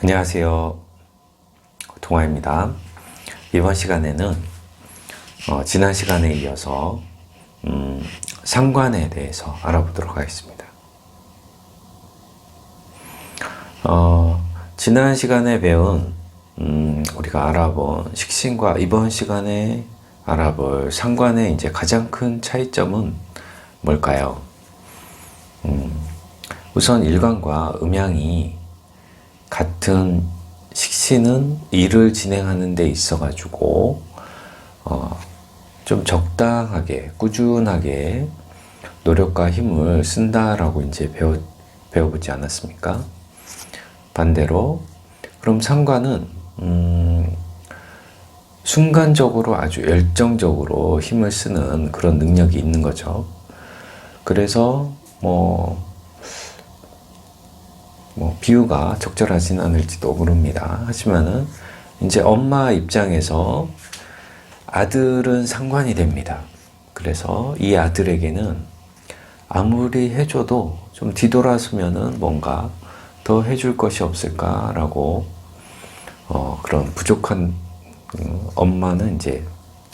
안녕하세요. 동아입니다. 이번 시간에는 지난 시간에 이어서 상관에 대해서 알아보도록 하겠습니다. 지난 시간에 배운 우리가 알아본 식신과 이번 시간에 알아볼 상관의 이제 가장 큰 차이점은 뭘까요? 우선 일간과 음양이 같은 식신은 일을 진행하는 데 있어 가지고 좀 적당하게 꾸준하게 노력과 힘을 쓴다라고 이제 배워보지 않았습니까? 반대로 그럼 상관은 순간적으로 아주 열정적으로 힘을 쓰는 그런 능력이 있는 거죠. 그래서 비유가 적절하진 않을지도 모릅니다. 하지만은 이제 엄마 입장에서 아들은 상관이 됩니다. 그래서 이 아들에게는 아무리 해줘도 좀 뒤돌아서면은 뭔가 더 해줄 것이 없을까라고 그런 부족한 엄마는 이제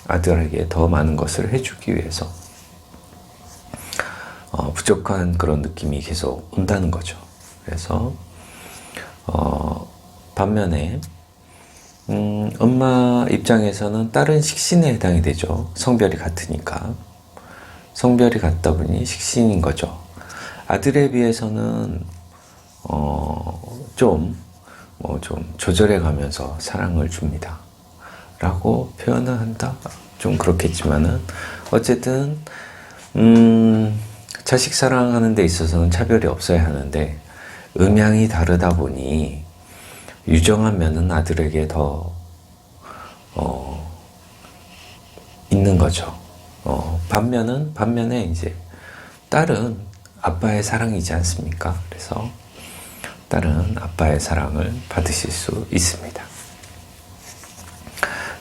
아들에게 더 많은 것을 해주기 위해서 부족한 그런 느낌이 계속 온다는 거죠. 그래서 반면에 엄마 입장에서는 다른 식신에 해당이 되죠. 성별이 같으니까. 성별이 같다 보니 식신인 거죠. 아들에 비해서는 좀 조절해 가면서 사랑을 줍니다. 라고 표현을 한다? 좀 그렇겠지만은 어쨌든 자식 사랑하는 데 있어서는 차별이 없어야 하는데 음양이 다르다 보니 유정한 면은 아들에게 더 있는 거죠. 반면에 이제 딸은 아빠의 사랑이지 않습니까? 그래서 딸은 아빠의 사랑을 받으실 수 있습니다.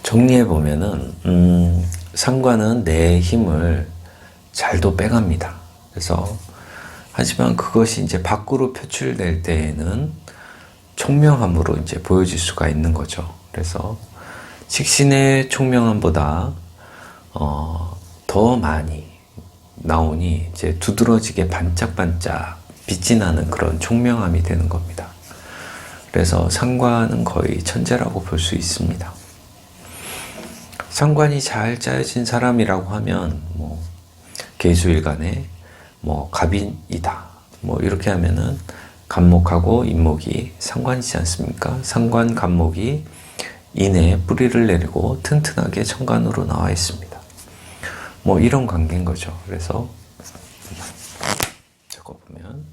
정리해 보면은 상관은 내 힘을 잘도 빼갑니다. 그래서 하지만 그것이 이제 밖으로 표출될 때에는 총명함으로 이제 보여질 수가 있는 거죠. 그래서 식신의 총명함보다 더 많이 나오니 이제 두드러지게 반짝반짝 빛이 나는 그런 총명함이 되는 겁니다. 그래서 상관은 거의 천재라고 볼 수 있습니다. 상관이 잘 짜여진 사람이라고 하면 계수일간에 갑인이다. 이렇게 하면은 간목하고 인목이 상관이지 않습니까? 상관, 간목이 인에 뿌리를 내리고 튼튼하게 천간으로 나와 있습니다. 이런 관계인 거죠. 그래서 적어보면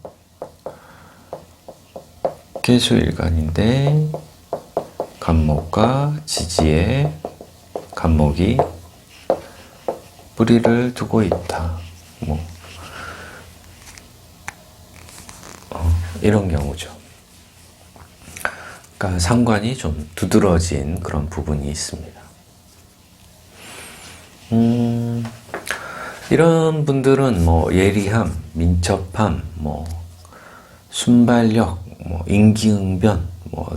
계수일간인데 간목과 지지에 간목이 뿌리를 두고 있다. 이런 경우죠. 그러니까 상관이 좀 두드러진 그런 부분이 있습니다. 이런 분들은 예리함, 민첩함, 순발력, 임기응변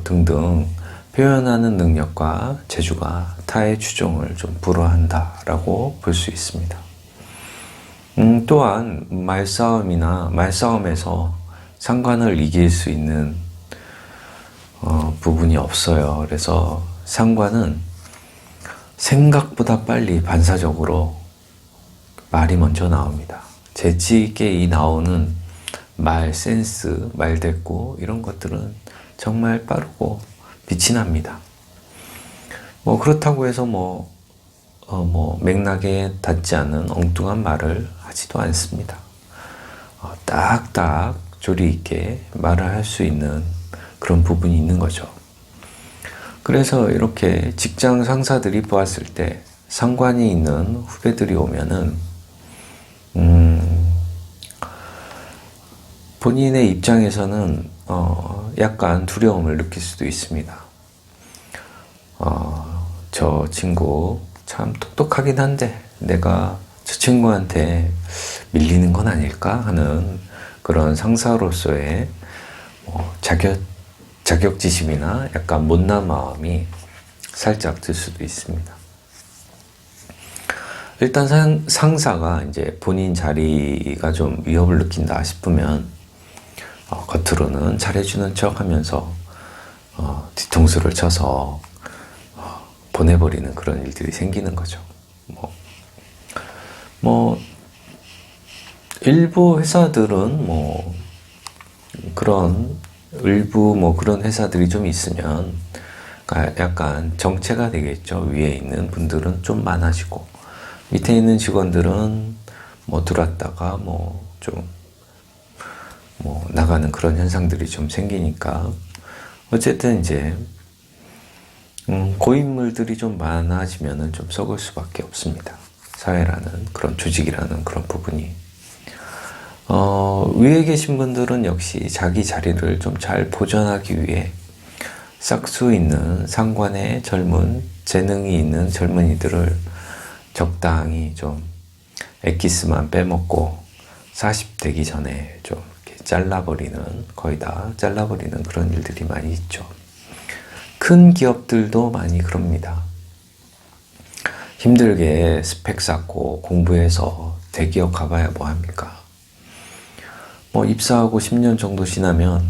등등 표현하는 능력과 재주가 타의 추종을 좀 불허한다라고 볼 수 있습니다. 또한 말싸움에서 상관을 이길 수 있는 부분이 없어요. 그래서 상관은 생각보다 빨리 반사적으로 말이 먼저 나옵니다. 재치 있게 이 나오는 말 센스, 말대꾸 이런 것들은 정말 빠르고 빛이 납니다. 그렇다고 해서 맥락에 닿지 않은 엉뚱한 말을 하지도 않습니다. 딱딱 조리 있게 말을 할 수 있는 그런 부분이 있는 거죠. 그래서 이렇게 직장 상사들이 보았을 때 상관이 있는 후배들이 오면은 본인의 입장에서는 약간 두려움을 느낄 수도 있습니다. 저 친구 참 똑똑하긴 한데 내가 저 친구한테 밀리는 건 아닐까 하는 그런 상사로서의 자격지심이나 약간 못난 마음이 살짝 들 수도 있습니다. 일단 상사가 이제 본인 자리가 좀 위협을 느낀다 싶으면 겉으로는 잘해주는 척 하면서 뒤통수를 쳐서 보내버리는 그런 일들이 생기는 거죠. 일부 회사들은 그런 회사들이 좀 있으면 약간 정체가 되겠죠. 위에 있는 분들은 좀 많아지고 밑에 있는 직원들은 들어왔다가 나가는 그런 현상들이 좀 생기니까 어쨌든 이제 고인물들이 좀 많아지면은 좀 썩을 수밖에 없습니다. 사회라는 그런 조직이라는 그런 부분이. 위에 계신 분들은 역시 자기 자리를 좀 잘 보존하기 위해 싹수 있는 상관의 젊은 재능이 있는 젊은이들을 적당히 좀 엑기스만 빼먹고 40 되기 전에 좀 이렇게 잘라버리는, 거의 다 잘라버리는 그런 일들이 많이 있죠. 큰 기업들도 많이 그럽니다. 힘들게 스펙 쌓고 공부해서 대기업 가봐야 뭐합니까? 입사하고 10년 정도 지나면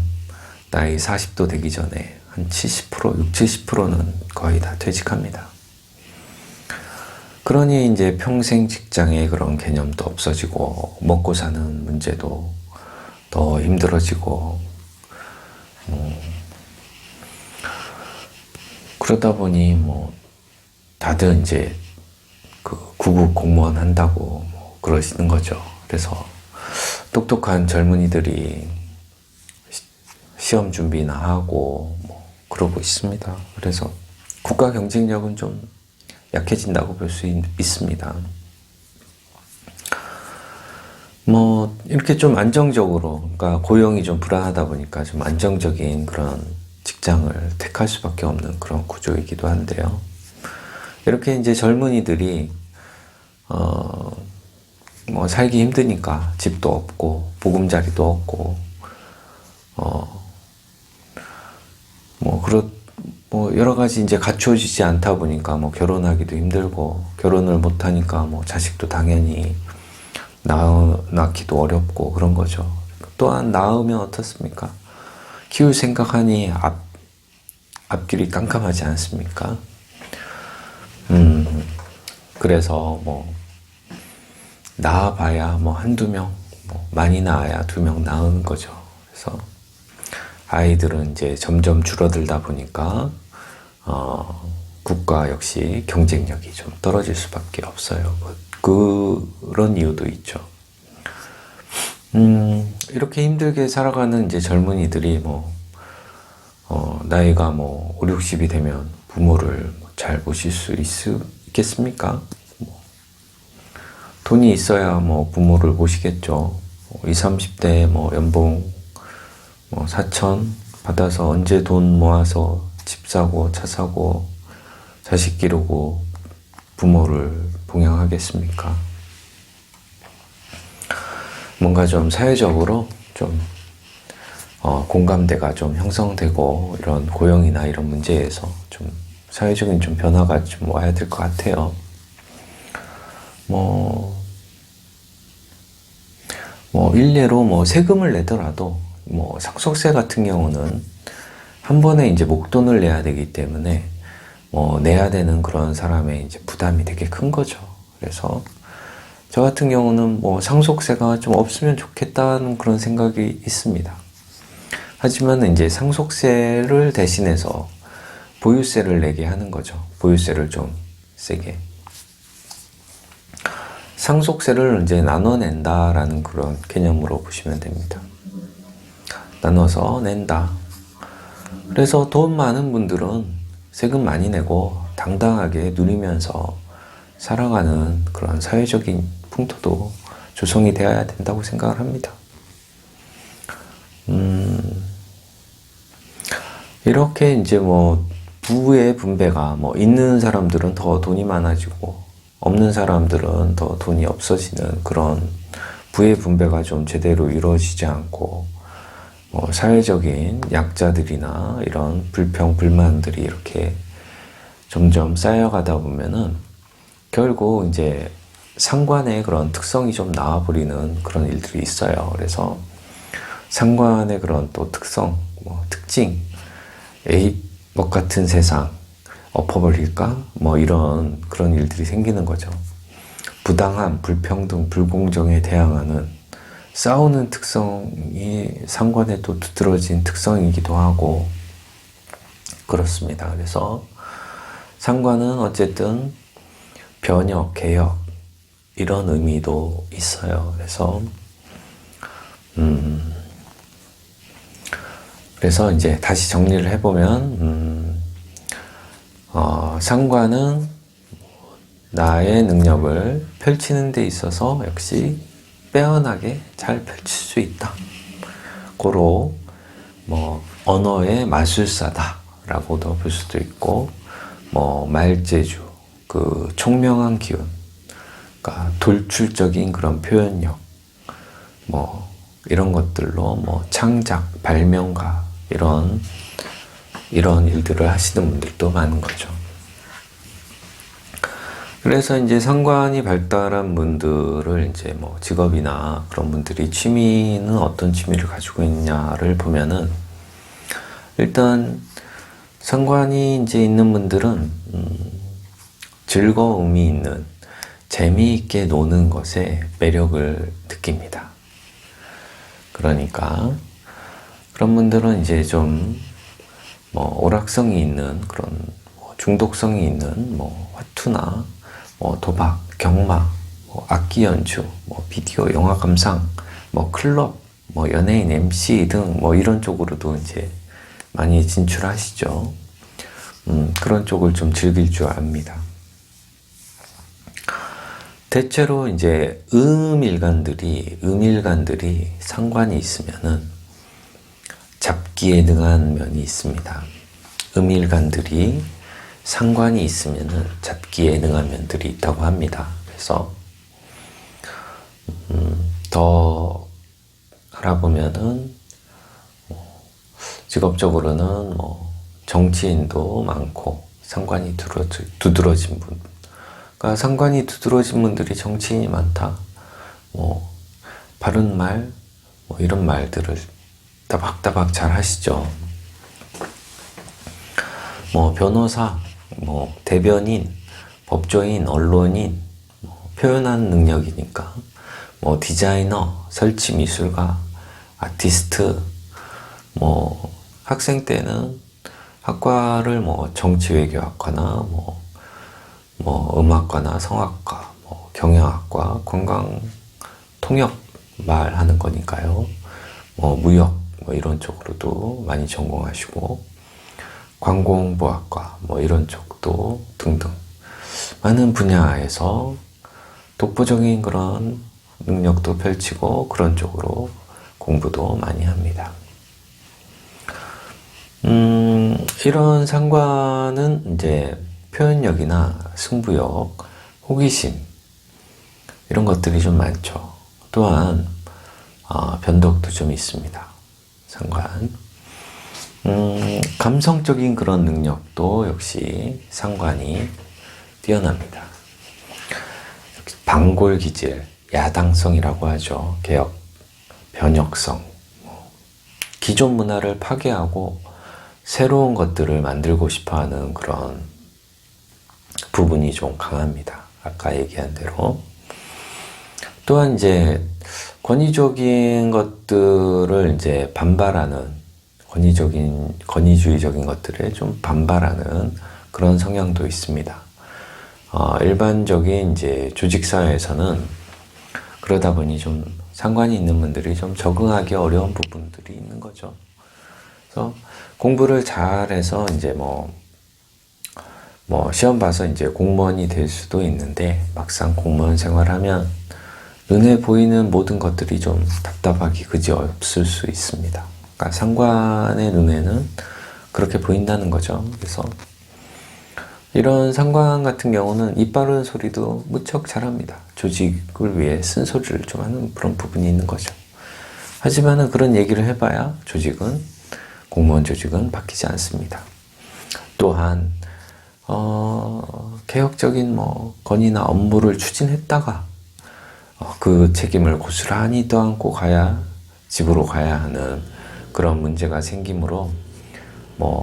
나이 40도 되기 전에 한 70%, 70%는 거의 다 퇴직합니다. 그러니 이제 평생 직장의 그런 개념도 없어지고 먹고 사는 문제도 더 힘들어지고 그러다 보니 다들 이제 그 구급 공무원 한다고 그러시는 거죠. 그래서 똑똑한 젊은이들이 시험 준비나 하고 그러고 있습니다. 그래서 국가 경쟁력은 좀 약해진다고 볼 수 있습니다. 이렇게 좀 안정적으로, 그러니까 고용이 좀 불안하다 보니까 좀 안정적인 그런 직장을 택할 수밖에 없는 그런 구조이기도 한데요. 이렇게 이제 젊은이들이 살기 힘드니까 집도 없고 보금자리도 없고 여러 가지 이제 갖춰지지 않다 보니까 결혼하기도 힘들고 결혼을 못 하니까 자식도 당연히 낳기도 어렵고 그런 거죠. 또한 낳으면 어떻습니까? 키울 생각하니 앞길이 깜깜하지 않습니까? 그래서 낳아봐야 한두 명, 많이 낳아야 2명 낳은 거죠. 그래서 아이들은 이제 점점 줄어들다 보니까 국가 역시 경쟁력이 좀 떨어질 수밖에 없어요. 그런 이유도 있죠. 이렇게 힘들게 살아가는 이제 젊은이들이 나이가 5, 60이 되면 부모를 잘 모실 수 있겠습니까? 돈이 있어야 부모를 모시겠죠. 20, 30대 연봉 4천 받아서 언제 돈 모아서 집 사고 차 사고 자식 기르고 부모를 봉양하겠습니까? 뭔가 좀 사회적으로 좀 공감대가 좀 형성되고 이런 고용이나 이런 문제에서 좀 사회적인 좀 변화가 좀 와야 될 것 같아요. 일례로 세금을 내더라도 상속세 같은 경우는 한 번에 이제 목돈을 내야 되기 때문에 내야 되는 그런 사람의 이제 부담이 되게 큰 거죠. 그래서 저 같은 경우는 상속세가 좀 없으면 좋겠다는 그런 생각이 있습니다. 하지만 이제 상속세를 대신해서 보유세를 내게 하는 거죠. 보유세를 좀 세게. 상속세를 이제 나눠낸다라는 그런 개념으로 보시면 됩니다. 나눠서 낸다. 그래서 돈 많은 분들은 세금 많이 내고 당당하게 누리면서 살아가는 그런 사회적인 풍토도 조성이 되어야 된다고 생각을 합니다. 이렇게 이제 부의 분배가 있는 사람들은 더 돈이 많아지고 없는 사람들은 더 돈이 없어지는 그런 부의 분배가 좀 제대로 이루어지지 않고 사회적인 약자들이나 이런 불평, 불만들이 이렇게 점점 쌓여가다 보면은 결국 이제 상관의 그런 특성이 좀 나와버리는 그런 일들이 있어요. 그래서 상관의 그런 또 특성, 특징, 에이, 뭐 같은 세상, 엎어버릴까? 이런 그런 일들이 생기는 거죠. 부당함, 불평등, 불공정에 대항하는 싸우는 특성이 상관의 또 두드러진 특성이기도 하고 그렇습니다. 그래서 상관은 어쨌든 변혁, 개혁 이런 의미도 있어요. 그래서 이제 다시 정리를 해보면 상관은 나의 능력을 펼치는 데 있어서 역시 빼어나게 잘 펼칠 수 있다. 고로 언어의 마술사다 라고도 볼 수도 있고 말재주, 그 총명한 기운, 그러니까 돌출적인 그런 표현력 이런 것들로 창작, 발명가 이런 일들을 하시는 분들도 많은 거죠. 그래서 이제 상관이 발달한 분들을 이제 직업이나 그런 분들이 취미는 어떤 취미를 가지고 있냐를 보면은 일단 상관이 이제 있는 분들은 즐거움이 있는 재미있게 노는 것에 매력을 느낍니다. 그러니까 그런 분들은 이제 좀 오락성이 있는 그런 중독성이 있는 화투나 도박, 경마, 악기 연주, 비디오, 영화 감상, 클럽, 연예인 MC 등 이런 쪽으로도 이제 많이 진출하시죠. 그런 쪽을 좀 즐길 줄 압니다. 대체로 이제 음일간들이 상관이 있으면은 잡기에 능한 면이 있습니다. 음일간들이 상관이 있으면은 잡기에 능한 면들이 있다고 합니다. 그래서 더 알아보면은 직업적으로는 정치인도 많고 상관이 두드러진 분, 그러니까 상관이 두드러진 분들이 정치인이 많다. 바른 말, 이런 말들을 따박따박 잘 하시죠. 변호사, 대변인, 법조인, 언론인, 표현하는 능력이니까, 디자이너, 설치 미술가, 아티스트, 학생 때는 학과를 정치외교학과나, 음악과나 성악과, 경영학과, 관광, 통역 말하는 거니까요. 무역, 이런 쪽으로도 많이 전공하시고, 관공부학과 이런 쪽도 등등 많은 분야에서 독보적인 그런 능력도 펼치고 그런 쪽으로 공부도 많이 합니다. 이런 상관은 이제 표현력이나 승부욕, 호기심 이런 것들이 좀 많죠. 또한 변덕도 좀 있습니다. 상관. 감성적인 그런 능력도 역시 상관이 뛰어납니다. 방골기질, 야당성이라고 하죠. 개혁, 변혁성, 기존 문화를 파괴하고 새로운 것들을 만들고 싶어하는 그런 부분이 좀 강합니다. 아까 얘기한 대로. 또한 이제 권위적인 것들을 이제 반발하는 권위주의적인 것들에 좀 반발하는 그런 성향도 있습니다. 일반적인 이제 조직사회에서는 그러다 보니 좀 상관이 있는 분들이 좀 적응하기 어려운 부분들이 있는 거죠. 그래서 공부를 잘해서 이제 시험 봐서 이제 공무원이 될 수도 있는데 막상 공무원 생활하면 눈에 보이는 모든 것들이 좀 답답하기 그지없을 수 있습니다. 그러니까 상관의 눈에는 그렇게 보인다는 거죠. 그래서 이런 상관 같은 경우는 입 바른 소리도 무척 잘합니다. 조직을 위해 쓴소리를 좀 하는 그런 부분이 있는 거죠. 하지만은 그런 얘기를 해봐야 공무원 조직은 바뀌지 않습니다. 또한 개혁적인 건의나 업무를 추진했다가 그 책임을 고스란히 떠안고 집으로 가야 하는 그런 문제가 생기므로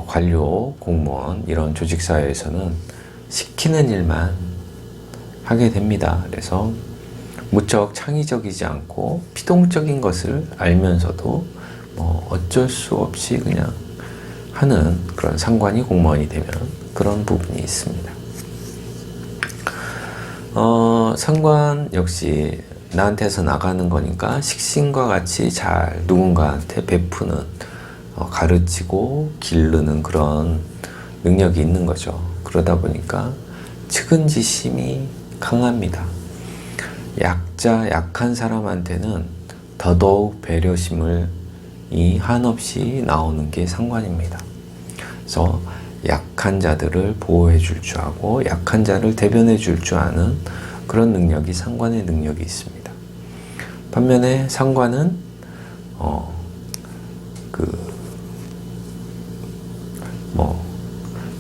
관료, 공무원 이런 조직사회에서는 시키는 일만 하게 됩니다. 그래서 무척 창의적이지 않고 피동적인 것을 알면서도 어쩔 수 없이 그냥 하는 그런 상관이 공무원이 되면 그런 부분이 있습니다. 상관 역시 나한테서 나가는 거니까 식신과 같이 잘 누군가한테 베푸는, 가르치고 기르는 그런 능력이 있는 거죠. 그러다 보니까 측은지심이 강합니다. 약한 사람한테는 더더욱 배려심이 한없이 나오는 게 상관입니다. 그래서 약한 자들을 보호해 줄 줄 알고 약한 자를 대변해 줄 줄 아는 그런 능력이 상관의 능력이 있습니다. 반면에 상관은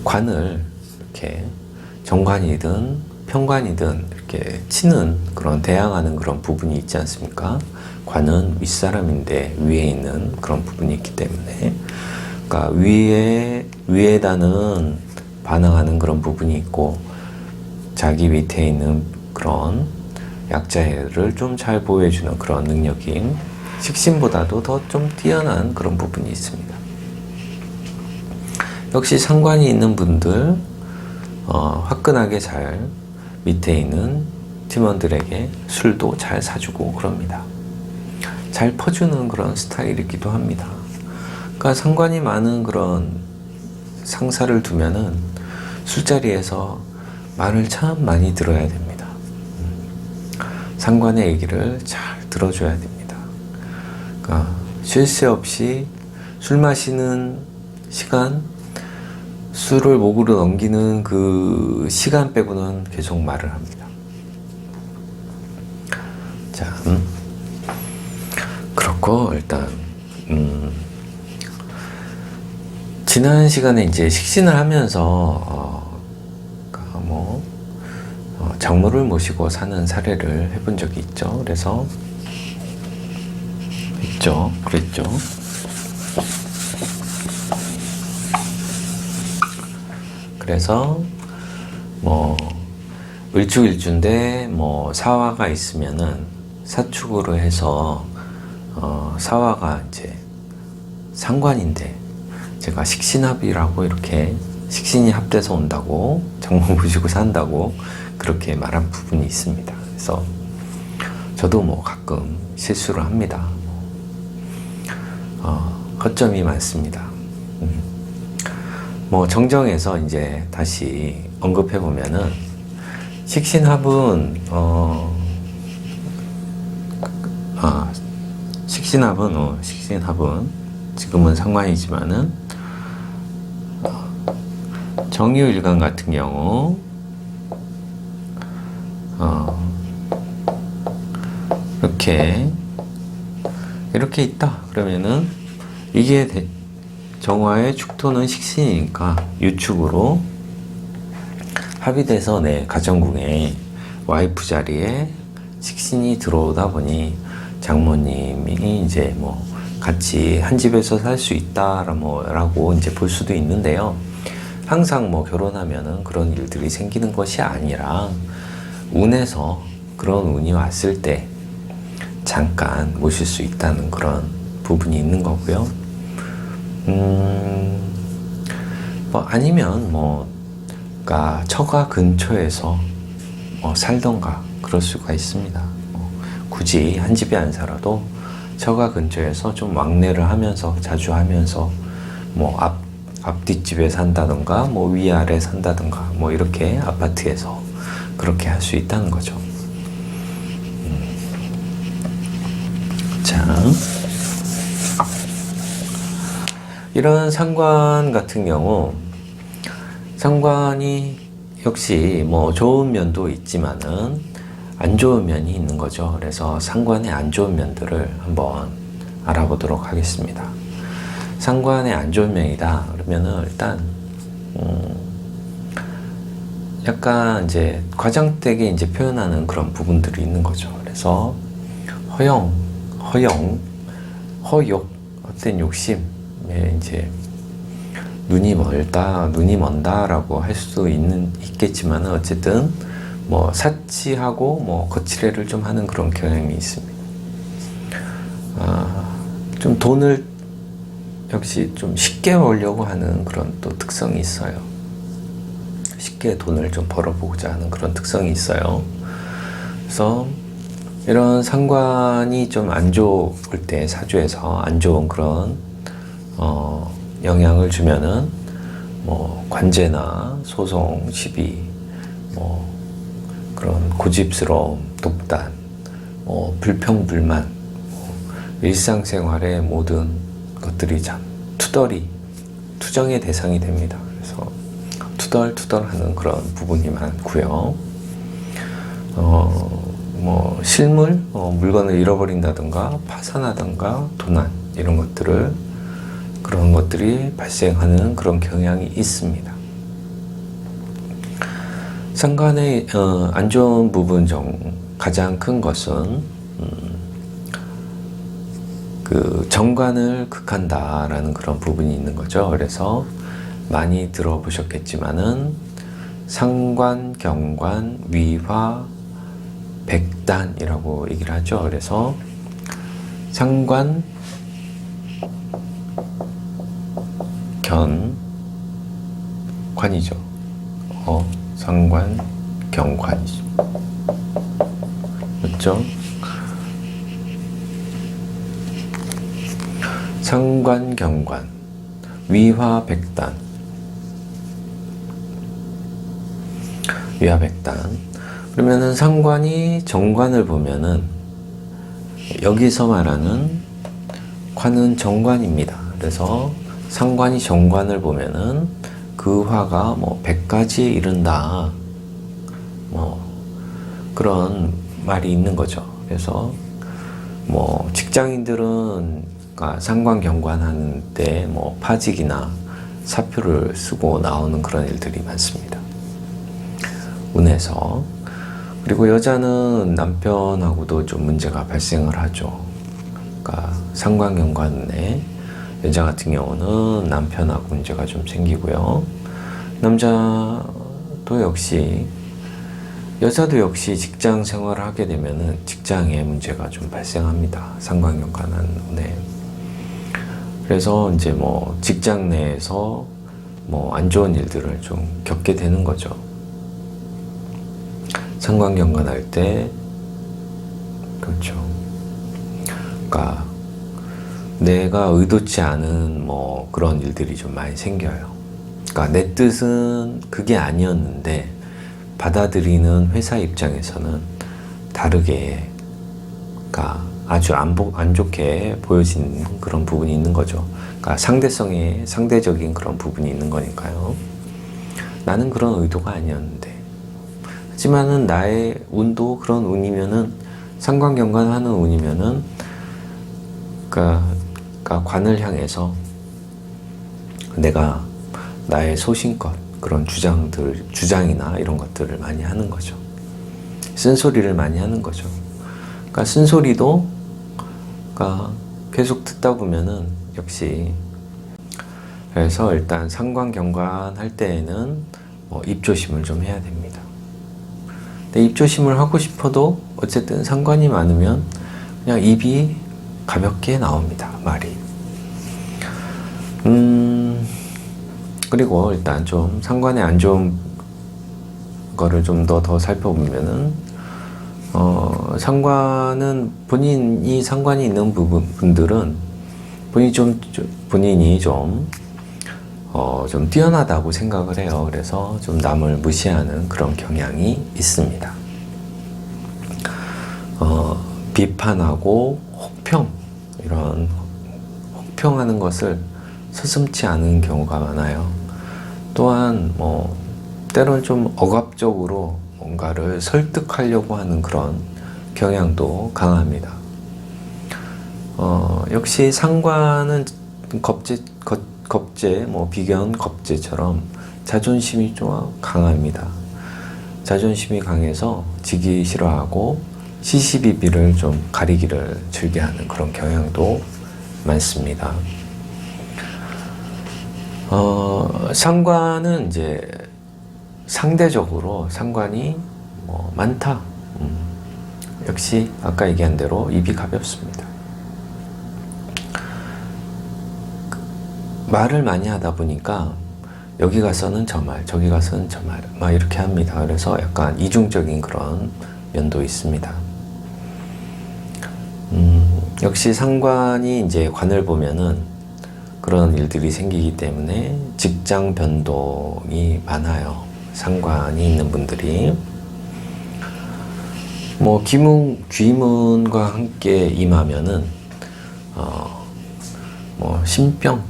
관을 이렇게 정관이든 편관이든 이렇게 치는 그런 대항하는 그런 부분이 있지 않습니까? 관은 윗사람인데 위에 있는 그런 부분이 있기 때문에, 그러니까 위에다는 반항하는 그런 부분이 있고 자기 밑에 있는 그런 약자를 좀 잘 보호해주는 그런 능력인 식신보다도 더 좀 뛰어난 그런 부분이 있습니다. 역시 상관이 있는 분들 화끈하게 잘 밑에 있는 팀원들에게 술도 잘 사주고 그럽니다. 잘 퍼주는 그런 스타일이기도 합니다. 그러니까 상관이 많은 그런 상사를 두면은 술자리에서 말을 참 많이 들어야 됩니다. 상관의 얘기를 잘 들어줘야 됩니다. 그러니까 쉴 새 없이 술 마시는 시간, 술을 목으로 넘기는 그 시간 빼고는 계속 말을 합니다. 자, 그렇고 일단 지난 시간에 이제 식신을 하면서 장모를 모시고 사는 사례를 해본 적이 있죠. 그랬죠. 그래서 을주일주인데 사화가 있으면은 사축으로 해서 사화가 이제 상관인데 제가 식신합이라고 이렇게 식신이 합돼서 온다고 장모 모시고 산다고 그렇게 말한 부분이 있습니다. 그래서 저도 가끔 실수를 합니다. 허점이 많습니다. 정정해서 이제 다시 언급해 보면은 식신합은 식신합은 지금은 상관이지만은 정유일간 같은 경우 이렇게 있다 그러면은 이게 정화의 축토는 식신이니까 유축으로 합의돼서 내 가정궁에 와이프 자리에 식신이 들어오다 보니 장모님이 이제 같이 한 집에서 살 수 있다라고 이제 볼 수도 있는데요. 항상 결혼하면은 그런 일들이 생기는 것이 아니라 운에서 그런 운이 왔을 때 잠깐 모실 수 있다는 그런 부분이 있는 거고요. 아니면 그러니까 처가 근처에서 살던가 그럴 수가 있습니다. 굳이 한 집에 안 살아도 처가 근처에서 좀 왕래를 하면서 자주 하면서 앞뒷집에 산다던가 위아래 산다던가 이렇게 아파트에서 그렇게 할 수 있다는 거죠. 자, 이런 상관 같은 경우 상관이 역시 좋은 면도 있지만은 안 좋은 면이 있는 거죠. 그래서 상관의 안 좋은 면들을 한번 알아보도록 하겠습니다. 상관의 안 좋은 면이다. 그러면은 일단 약간 이제 과장되게 이제 표현하는 그런 부분들이 있는 거죠. 그래서 허용, 허욕, 헛된 욕심에 이제 눈이 먼다라고 할 수도 있겠지만 어쨌든 뭐 사치하고 뭐 거칠애를 좀 하는 그런 경향이 있습니다. 좀 돈을 역시 좀 쉽게 벌려고 하는 그런 또 특성이 있어요. 쉽게 돈을 좀 벌어보고자 하는 그런 특성이 있어요. 그래서 이런 상관이 좀 안 좋을 때 사주에서 안 좋은 그런 영향을 주면은 뭐 관제나 소송, 시비, 뭐 그런 고집스러움, 독단, 불평불만, 일상생활의 모든 것들이 참 투정의 대상이 됩니다. 그래서 투덜투덜하는 그런 부분이 많고요. 뭐 실물, 물건을 잃어버린다든가 파산하든가 도난 이런 그런 것들이 발생하는 그런 경향이 있습니다. 상관의 안 좋은 부분 중 가장 큰 것은 그 정관을 극한다라는 그런 부분이 있는 거죠. 그래서 많이 들어보셨겠지만은 상관, 경관, 위화, 백단이라고 얘기를 하죠. 그래서 상관, 관이죠. 상관, 경관이죠. 맞죠? 상관, 경관, 위화, 백단. 그러면은 상관이 정관을 보면은 여기서 말하는 관은 정관입니다. 그래서 상관이 정관을 보면은 그 화가 뭐 100까지 이른다. 뭐 그런 말이 있는 거죠. 그래서 뭐 직장인들은 상관 경관 하는 때 뭐 파직이나 사표를 쓰고 나오는 그런 일들이 많습니다. 운에서. 그리고 여자는 남편하고도 좀 문제가 발생을 하죠. 그러니까 상관 경관에 여자 같은 경우는 남편하고 문제가 좀 생기고요. 여자도 역시 직장 생활을 하게 되면은 직장에 문제가 좀 발생합니다. 상관 경관한 운에. 그래서 이제 뭐 직장 내에서 뭐 안 좋은 일들을 좀 겪게 되는 거죠. 상관 경관할 때, 그렇죠. 그러니까 내가 의도치 않은 뭐 그런 일들이 좀 많이 생겨요. 그러니까 내 뜻은 그게 아니었는데 받아들이는 회사 입장에서는 다르게, 그러니까 아주 안 좋게 보여지는 그런 부분이 있는 거죠. 그러니까 상대적인 그런 부분이 있는 거니까요. 나는 그런 의도가 아니었는데. 하지만은 나의 운도 그런 운이면은 상관경관하는 운이면은 그러니까 관을 향해서 내가 나의 소신껏 그런 주장이나 이런 것들을 많이 하는 거죠. 쓴소리를 많이 하는 거죠. 그러니까 쓴소리도 그러니까 계속 듣다 보면은 역시, 그래서 일단 상관경관 할 때에는 입조심을 좀 해야 됩니다. 근데 입조심을 하고 싶어도 어쨌든 상관이 많으면 그냥 입이 가볍게 나옵니다, 말이. 그리고 일단 좀 상관에 안 좋은 거를 좀 더 살펴보면은 상관은 본인이 상관이 있는 분들은 본인이 좀 뛰어나다고 생각을 해요. 그래서 좀 남을 무시하는 그런 경향이 있습니다. 비판하고 이런 혹평하는 것을 서슴지 않은 경우가 많아요. 또한 때로는 좀 억압적으로 뭔가를 설득하려고 하는 그런 경향도 강합니다. 역시 상관은 겁제, 뭐 비견 겁제처럼 자존심이 좀 강합니다. 자존심이 강해서 지기 싫어하고 시시비비를 좀 가리기를 즐겨하는 그런 경향도 많습니다. 상관은 이제 상대적으로 상관이 뭐 많다. 역시 아까 얘기한 대로 입이 가볍습니다. 말을 많이 하다 보니까 여기 가서는 저 말, 저기 가서는 저 말, 막 이렇게 합니다. 그래서 약간 이중적인 그런 면도 있습니다. 역시 상관이 이제 관을 보면은 그런 일들이 생기기 때문에 직장 변동이 많아요. 상관이 있는 분들이. 뭐 귀문과 함께 임하면은 뭐 신병,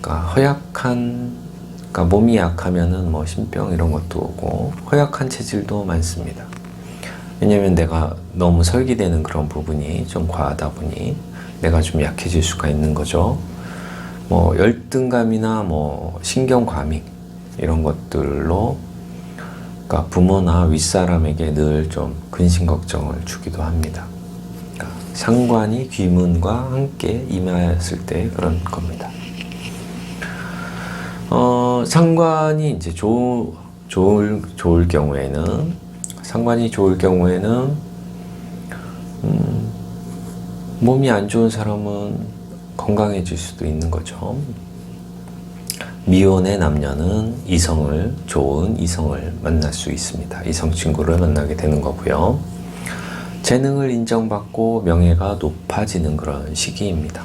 그러니까 그러니까 몸이 약하면은 뭐 신병 이런 것도 오고 허약한 체질도 많습니다. 왜냐면 내가 너무 설기되는 그런 부분이 좀 과하다 보니 내가 좀 약해질 수가 있는 거죠. 뭐 열등감이나 뭐 신경과민 이런 것들로 그러니까 부모나 윗사람에게 늘 좀 근심 걱정을 주기도 합니다. 그러니까 상관이 귀문과 함께 임하였을 때 그런 겁니다. 상관이 이제 좋을 경우에는 상관이 좋을 경우에는 몸이 안 좋은 사람은 건강해질 수도 있는 거죠. 미혼의 남녀는 좋은 이성을 만날 수 있습니다. 이성 친구를 만나게 되는 거고요. 재능을 인정받고 명예가 높아지는 그런 시기입니다.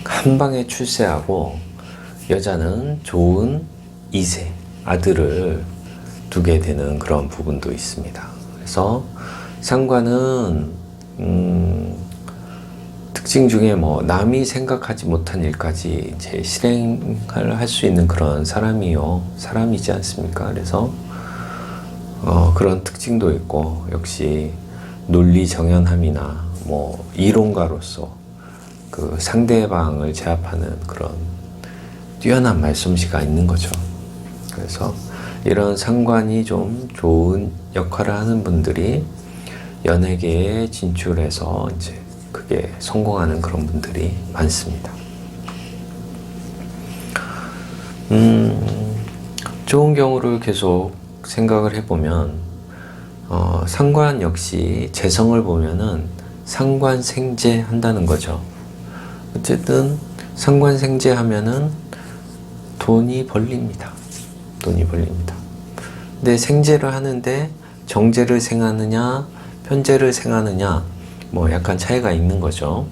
한 방에 출세하고 여자는 좋은 2세, 아들을 두게 되는 그런 부분도 있습니다. 그래서 상관은 특징 중에 뭐 남이 생각하지 못한 일까지 이제 실행을 할 수 있는 그런 사람이지 않습니까? 그래서 그런 특징도 있고 역시 논리 정연함이나 뭐 이론가로서 그 상대방을 제압하는 그런 뛰어난 말솜씨가 있는 거죠. 그래서 이런 상관이 좀 좋은 역할을 하는 분들이 연예계에 진출해서 이제 그게 성공하는 그런 분들이 많습니다. 좋은 경우를 계속 생각을 해보면 상관 역시 재성을 보면은 상관생재 한다는 거죠. 어쨌든 상관생재 하면은 돈이 벌립니다. 근데 생재를 하는데 정재를 생하느냐 편재를 생하느냐 뭐 약간 차이가 있는 거죠.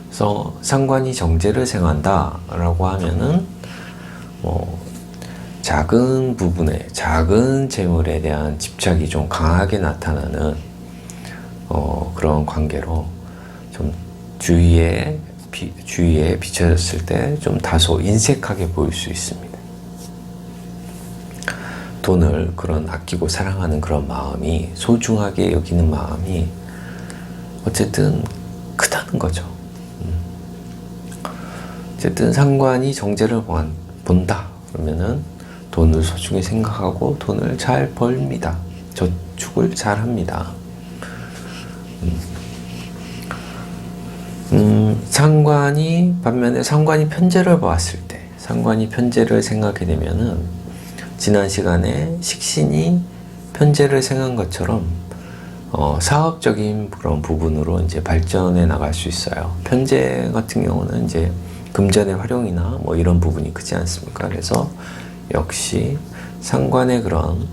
그래서 상관이 정재를 생한다 라고 하면은 뭐 작은 부분에 작은 재물에 대한 집착이 좀 강하게 나타나는 그런 관계로 좀 주위에 비춰졌을 때 좀 다소 인색하게 보일 수 있습니다. 돈을 그런 아끼고 사랑하는 그런 마음이 소중하게 여기는 마음이 어쨌든 크다는 거죠. 어쨌든 상관이 정재를 본다 그러면은 돈을 소중히 생각하고 돈을 잘 벌입니다. 저축을 잘 합니다. 반면에 상관이 편재를 보았을 때, 상관이 편재를 생각하게 되면은 지난 시간에 식신이 편재를 생한 것처럼 사업적인 그런 부분으로 이제 발전해 나갈 수 있어요. 편재 같은 경우는 이제 금전의 활용이나 뭐 이런 부분이 크지 않습니까? 그래서 역시 상관의 그런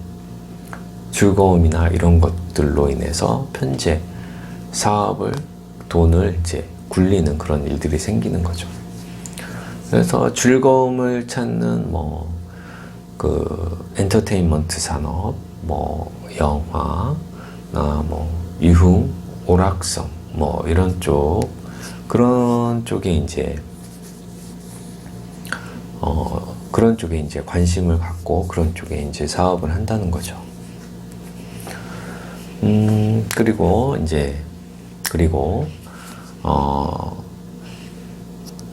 즐거움이나 이런 것들로 인해서 편재, 사업을, 돈을 이제 굴리는 그런 일들이 생기는 거죠. 그래서 즐거움을 찾는 그 엔터테인먼트 산업, 영화, 유흥, 오락성, 이런 그런 쪽에 이제 그런 쪽에 이제 관심을 갖고 그런 쪽에 이제 사업을 한다는 거죠. 그리고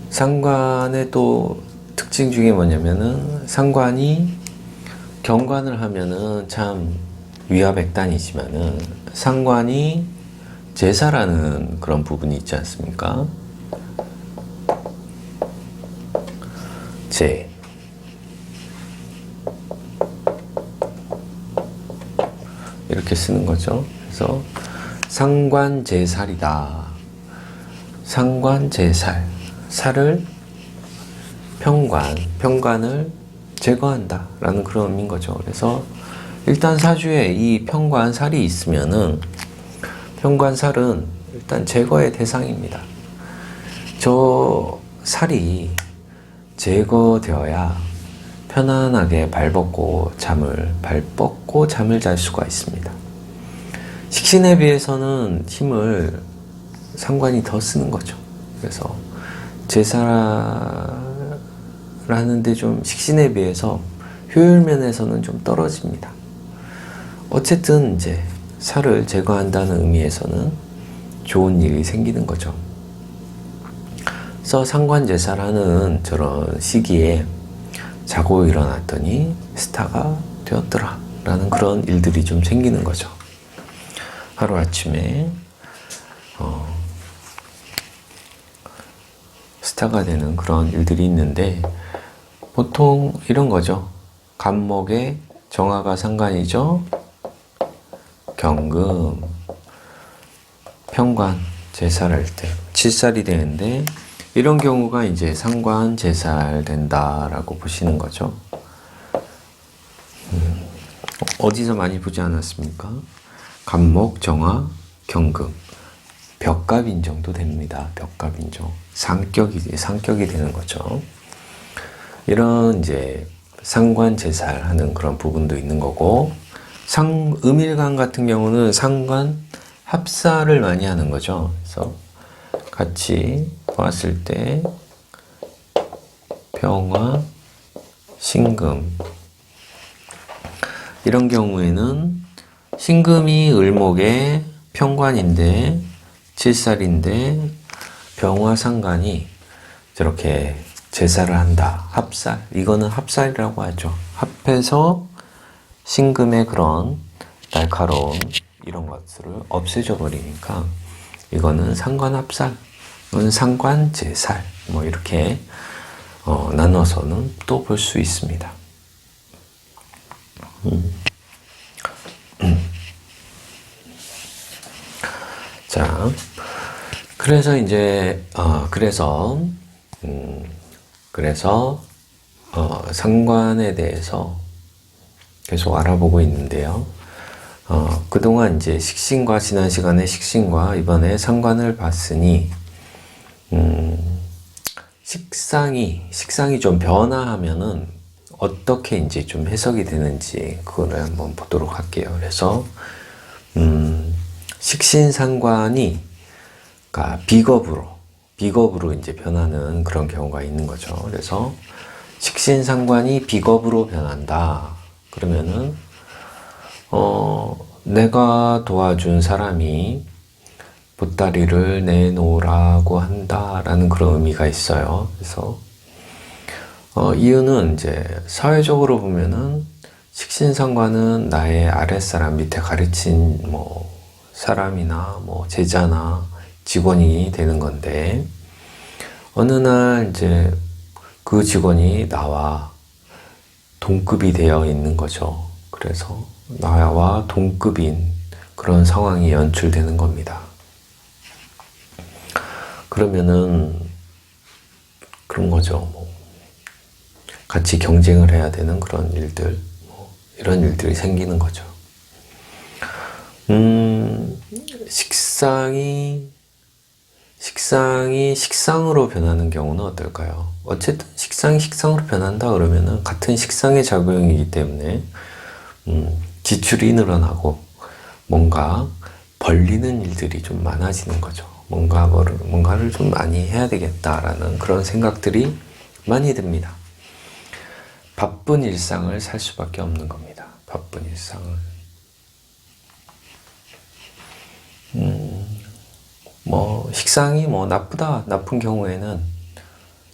상관의 또 특징 중에 뭐냐면은 상관이 경관을 하면은 참 위화백단이지만은 상관이 제사라는 그런 부분이 있지 않습니까? 제 이렇게 쓰는 거죠. 그래서 상관제살이다. 상관제살, 살을 평관을 제거한다 라는 그런 의미인 거죠. 그래서 일단 사주에 이 평관살이 있으면은 평관살은 일단 제거의 대상입니다. 저 살이 제거되어야 편안하게 발 뻗고 잠을 잘 수가 있습니다. 식신에 비해서는 힘을 상관이 더 쓰는 거죠. 그래서 제사라는데 좀 식신에 비해서 효율 면에서는 좀 떨어집니다. 어쨌든 이제 살을 제거한다는 의미에서는 좋은 일이 생기는 거죠. 그래서 상관제사라는 저런 시기에 자고 일어났더니 스타가 되었더라 라는 그런 일들이 좀 생기는 거죠. 하루아침에 스타가 되는 그런 일들이 있는데 보통 이런 거죠. 간목에 정화가 상관이죠. 경금, 평관, 제살할 때 7살이 되는데 이런 경우가 이제 상관 제살 된다라고 보시는 거죠. 어디서 많이 보지 않았습니까? 간목, 정화, 경금, 벽갑인 정도 됩니다. 벽갑인정. 상격이 되는 거죠. 이런 이제 상관 제살하는 그런 부분도 있는 거고, 음일간 같은 경우는 상관 합사를 많이 하는 거죠. 그래서 같이 보았을 때 병화, 신금 이런 경우에는 신금이 을목의 평관인데 7살인데 병화 상관이 저렇게 제사를 한다. 합살. 이거는 합살이라고 하죠. 합해서 신금의 그런 날카로운 이런 것들을 없애줘 버리니까 이거는 상관합살, 이건 상관제살 뭐 이렇게 나눠서는 또 볼 수 있습니다. 자, 그래서 이제 상관에 대해서 계속 알아보고 있는데요. 그동안 이제 식신과 지난 시간에 식신과 이번에 상관을 봤으니 식상이 좀 변화하면은 어떻게 이제 좀 해석이 되는지 그거를 한번 보도록 할게요. 그래서 식신상관이 그러니까 비겁으로 이제 변하는 그런 경우가 있는 거죠. 그래서 식신상관이 비겁으로 변한다. 그러면은 내가 도와준 사람이 보따리를 내놓으라고 한다라는 그런 의미가 있어요. 그래서 이유는 이제 사회적으로 보면은 식신상관은 나의 아랫사람 밑에 가르친 뭐 사람이나 뭐 제자나 직원이 되는 건데 어느 날 이제 그 직원이 나와 동급이 되어 있는 거죠. 그래서 나와 동급인 그런 상황이 연출되는 겁니다. 그러면은 그런 거죠. 뭐 같이 경쟁을 해야 되는 그런 일들, 뭐 이런 일들이 생기는 거죠. 식상이 식상으로 변하는 경우는 어떨까요? 어쨌든 식상이 식상으로 변한다 그러면은 같은 식상의 작용이기 때문에 지출이 늘어나고 뭔가 벌리는 일들이 좀 많아지는 거죠. 뭔가를 좀 많이 해야 되겠다라는 그런 생각들이 많이 듭니다. 바쁜 일상을 살 수밖에 없는 겁니다. 바쁜 일상을. 뭐 식상이 뭐 나쁘다, 나쁜 경우에는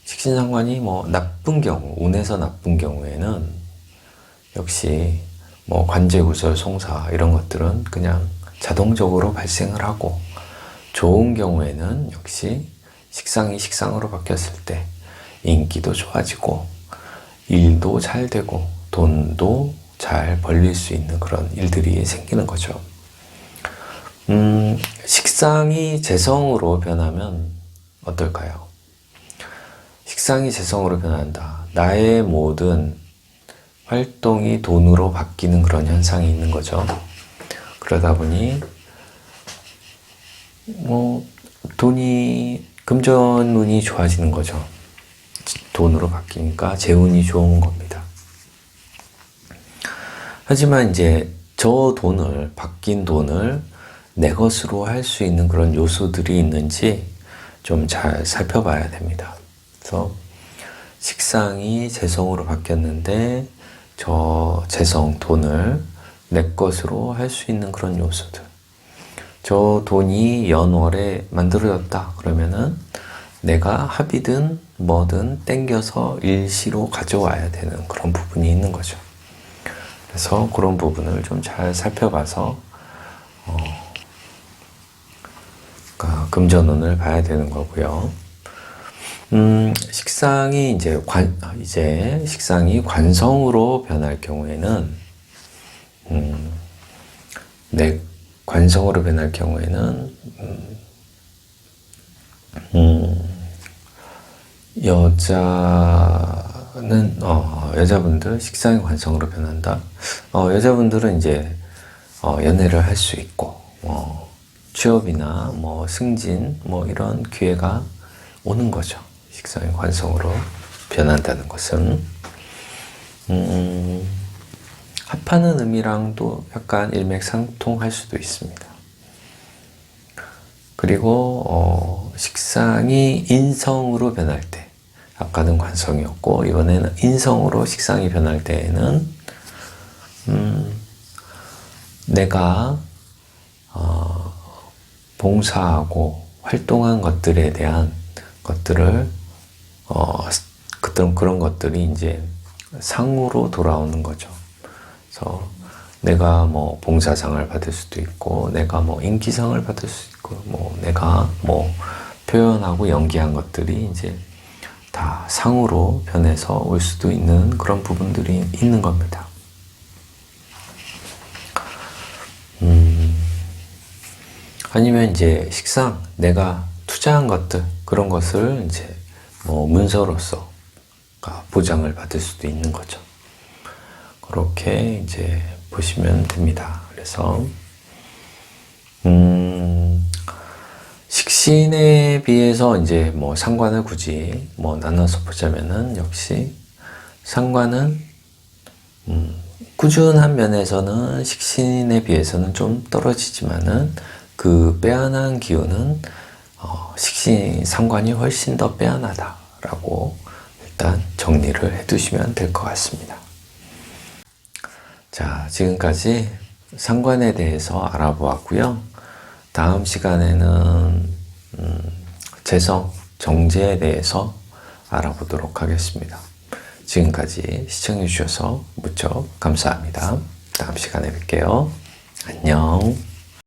식신상관이 뭐 나쁜 경우, 운에서 나쁜 경우에는 역시 뭐 관제구설, 송사 이런 것들은 그냥 자동적으로 발생을 하고, 좋은 경우에는 역시 식상이 식상으로 바뀌었을 때 인기도 좋아지고 일도 잘 되고 돈도 잘 벌릴 수 있는 그런 일들이 생기는 거죠. 식상이 재성으로 변하면 어떨까요? 식상이 재성으로 변한다. 나의 모든 활동이 돈으로 바뀌는 그런 현상이 있는 거죠. 그러다 보니 뭐 돈이, 금전운이 좋아지는 거죠. 돈으로 바뀌니까 재운이 좋은 겁니다. 하지만 이제 저 돈을, 바뀐 돈을 내 것으로 할 수 있는 그런 요소들이 있는지 좀 잘 살펴봐야 됩니다. 그래서 식상이 재성으로 바뀌었는데 저 재성, 돈을 내 것으로 할 수 있는 그런 요소들. 저 돈이 연월에 만들어졌다 그러면은 내가 합이든 뭐든 땡겨서 일시로 가져와야 되는 그런 부분이 있는 거죠. 그래서 그런 부분을 좀 잘 살펴봐서 그러니까 금전운을 봐야 되는 거고요. 식상이 이제 식상이 관성으로 변할 경우에는 내 관성으로 변할 경우에는 여자분들 식상이 관성으로 변한다. 여자분들은 이제 연애를 할 수 있고 취업이나 뭐 승진 뭐 이런 기회가 오는 거죠. 식상이 관성으로 변한다는 것은 합하는 의미랑도 약간 일맥상통할 수도 있습니다. 그리고 식상이 인성으로 변할 때, 아까는 관성이었고 이번에는 인성으로 식상이 변할 때에는 내가 봉사하고 활동한 것들에 대한 것들을 그런 것들이 이제 상으로 돌아오는 거죠. 그래서 내가 뭐 봉사상을 받을 수도 있고, 내가 뭐 인기상을 받을 수 있고, 뭐 내가 뭐 표현하고 연기한 것들이 이제 다 상으로 변해서 올 수도 있는 그런 부분들이 있는 겁니다. 아니면 이제 식상, 내가 투자한 것들, 그런 것을 이제 뭐 문서로서 보장을 받을 수도 있는 거죠. 그렇게 이제 보시면 됩니다. 그래서 식신에 비해서 이제 뭐 상관을 굳이 뭐 나눠서 보자면은 역시 상관은 꾸준한 면에서는 식신에 비해서는 좀 떨어지지만은 그 빼어난 기운은 식신 상관이 훨씬 더 빼어나다라고 일단 정리를 해두시면 될 것 같습니다. 자, 지금까지 상관에 대해서 알아보았고요. 다음 시간에는 재성, 정제에 대해서 알아보도록 하겠습니다. 지금까지 시청해 주셔서 무척 감사합니다. 다음 시간에 뵐게요. 안녕.